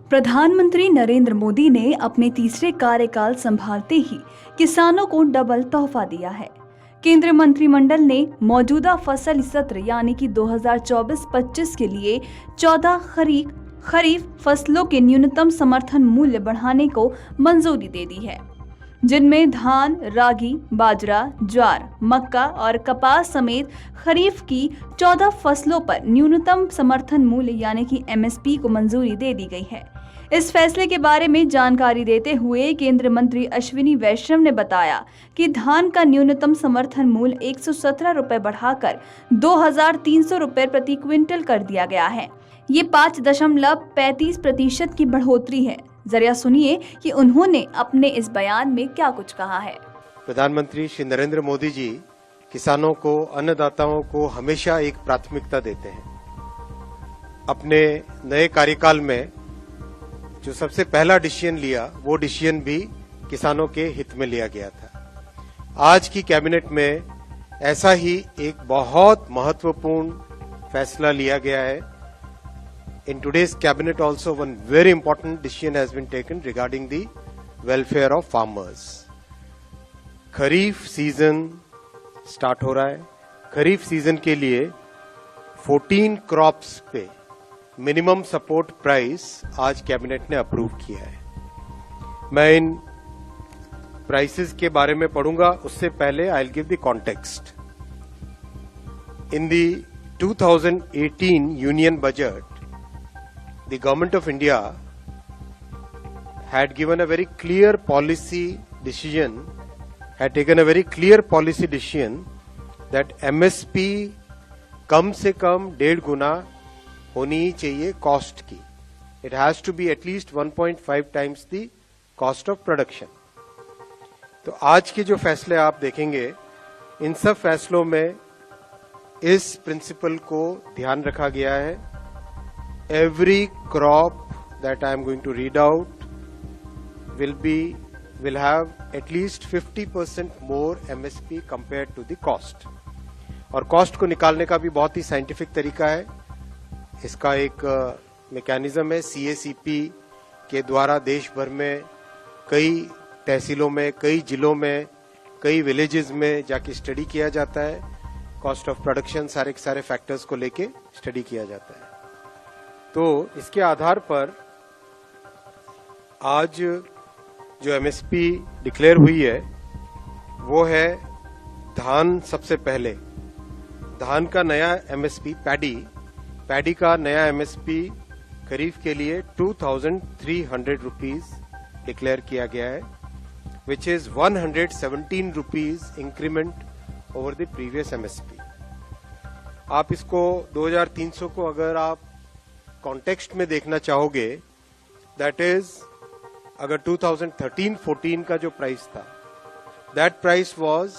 प्रधानमंत्री नरेंद्र मोदी ने अपने तीसरे कार्यकाल संभालते ही किसानों को डबल तोहफा दिया है। केंद्रीय मंत्रिमंडल ने मौजूदा फसल सत्र यानी कि 2024-25 के लिए 14 खरीफ फसलों के न्यूनतम समर्थन मूल्य बढ़ाने को मंजूरी दे दी है, जिनमें धान, रागी, बाजरा, ज्वार, मक्का और कपास समेत खरीफ की 14 फसलों पर न्यूनतम समर्थन मूल्य यानी कि एमएसपी को मंजूरी दे दी गई है। इस फैसले के बारे में जानकारी देते हुए केंद्रीय मंत्री अश्विनी वैष्णव ने बताया कि धान का न्यूनतम समर्थन मूल्य 117 रुपए बढ़ाकर 2300 रुपए प्रति क्विंटल कर दिया गया है। ये 5.35% की बढ़ोतरी है। जरा सुनिए कि उन्होंने अपने इस बयान में क्या कुछ कहा है। प्रधानमंत्री श्री नरेंद्र मोदी जी किसानों को, अन्नदाताओं को हमेशा एक प्राथमिकता देते हैं। अपने नए कार्यकाल में जो सबसे पहला डिसीजन लिया, वो डिसीजन भी किसानों के हित में लिया गया था। आज की कैबिनेट में ऐसा ही एक बहुत महत्वपूर्ण फैसला लिया गया है। In today's cabinet also one very important decision has been taken regarding the welfare of farmers. Kharif season start हो रहा है। खरीफ सीजन के लिए 14 क्रॉप्स पे मिनिमम सपोर्ट प्राइस आज कैबिनेट ने अप्रूव किया है। मैं इन प्राइसेस के बारे में पढ़ूंगा, उससे पहले I will give the context. In the 2018 union budget, the government of India had taken a very clear policy decision that MSP कम से कम 1.5 गुना होनी ही चाहिए कॉस्ट की। It has to be at least 1.5 times the cost of production. तो आज के जो फैसले आप देखेंगे, इन सब फैसलों में इस प्रिंसिपल को ध्यान रखा गया है। Every crop that I am going to read out will have at least 50% more MSP compared to the cost. और कॉस्ट को निकालने का भी बहुत ही साइंटिफिक तरीका है। इसका एक मैकेनिज्म है। CACP के द्वारा देश भर में कई तहसीलों में, कई जिलों में, कई विलेजेस में जाके स्टडी किया जाता है। कॉस्ट ऑफ प्रोडक्शन सारे फैक्टर्स को लेके स्टडी किया जाता है। तो इसके आधार पर आज जो एमएसपी डिक्लेयर हुई है वो है धान। सबसे पहले धान का नया एमएसपी, पैडी का नया एमएसपी खरीफ के लिए 2300 रुपीज डिक्लेयर किया गया है, which is 117 rupees increment over the previous MSP. आप इसको 2300 को अगर आप कॉन्टेक्स्ट में देखना चाहोगे, दैट इज अगर 2013-14 का जो प्राइस था, दैट प्राइस वाज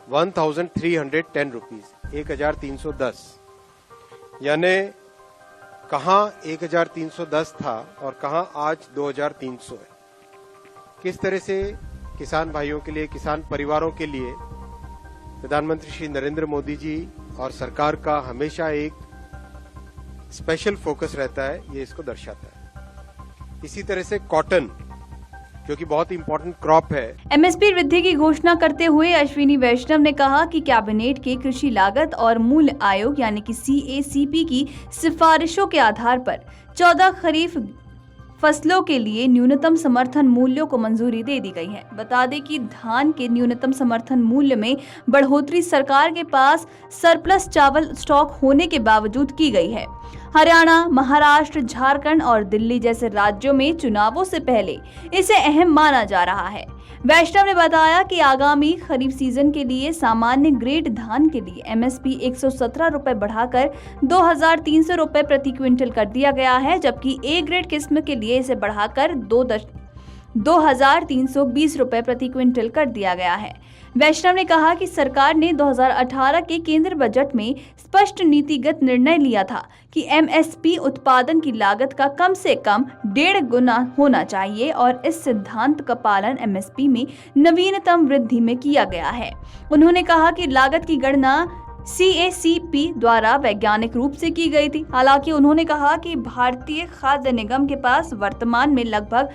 1310 रुपीज, 1310। यानी कहां 1310 था और कहां आज 2300 है। किस तरह से किसान भाइयों के लिए, किसान परिवारों के लिए प्रधानमंत्री श्री नरेंद्र मोदी जी और सरकार का हमेशा एक स्पेशल फोकस रहता है, ये इसको दर्शाता है। इसी तरह से कॉटन, जो कि बहुत इंपॉर्टेंट क्रॉप है। एमएसपी वृद्धि की घोषणा करते हुए अश्विनी वैष्णव ने कहा कि कैबिनेट के कृषि लागत और मूल्य आयोग यानी कि CACP की सिफारिशों के आधार पर 14 खरीफ फसलों के लिए न्यूनतम समर्थन मूल्यों को मंजूरी दे दी गई है। बता दें कि धान के न्यूनतम समर्थन मूल्य में बढ़ोतरी सरकार के पास सरप्लस चावल स्टॉक होने के बावजूद की गई है। हरियाणा, महाराष्ट्र, झारखंड और दिल्ली जैसे राज्यों में चुनावों से पहले इसे अहम माना जा रहा है। वैष्णव ने बताया कि आगामी खरीफ सीजन के लिए सामान्य ग्रेड धान के लिए एमएसपी 117 रुपए बढ़ाकर 2300 रुपए प्रति क्विंटल कर दिया गया है, जबकि ए ग्रेड किस्म के लिए इसे बढ़ाकर 2320 रुपए प्रति क्विंटल कर दिया गया है। वैष्णव ने कहा कि सरकार ने 2018 के केंद्र बजट में स्पष्ट नीतिगत निर्णय लिया था कि एमएसपी उत्पादन की लागत का कम से कम 1.5 गुना होना चाहिए और इस सिद्धांत का पालन एमएसपी में नवीनतम वृद्धि में किया गया है। उन्होंने कहा कि लागत की गणना CACP द्वारा वैज्ञानिक रूप से की गई थी। हालांकि उन्होंने कहा कि भारतीय खाद्य निगम के पास वर्तमान में लगभग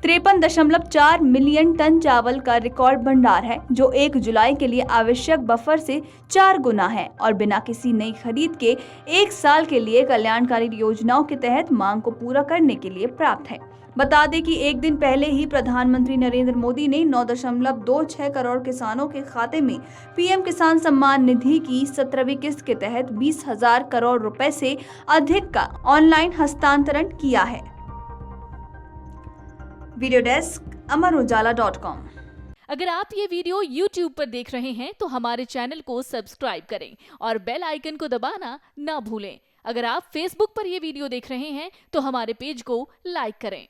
53.4 मिलियन टन चावल का रिकॉर्ड भंडार है, जो 1 जुलाई के लिए आवश्यक बफर से 4 गुना है और बिना किसी नई खरीद के 1 साल के लिए कल्याणकारी योजनाओं के तहत मांग को पूरा करने के लिए पर्याप्त है। बता दें कि एक दिन पहले ही प्रधानमंत्री नरेंद्र मोदी ने 9.26 करोड़ किसानों के खाते में पीएम किसान सम्मान निधि की 17वीं किस्त के तहत 20,000 करोड़ रुपए से अधिक का ऑनलाइन हस्तांतरण किया है। वीडियो डेस्क अमरउजाला.com। अगर आप ये वीडियो YouTube पर देख रहे हैं तो हमारे चैनल को सब्सक्राइब करें और बेल आइकन को दबाना ना भूलें। अगर आप Facebook पर ये वीडियो देख रहे हैं तो हमारे पेज को लाइक करें।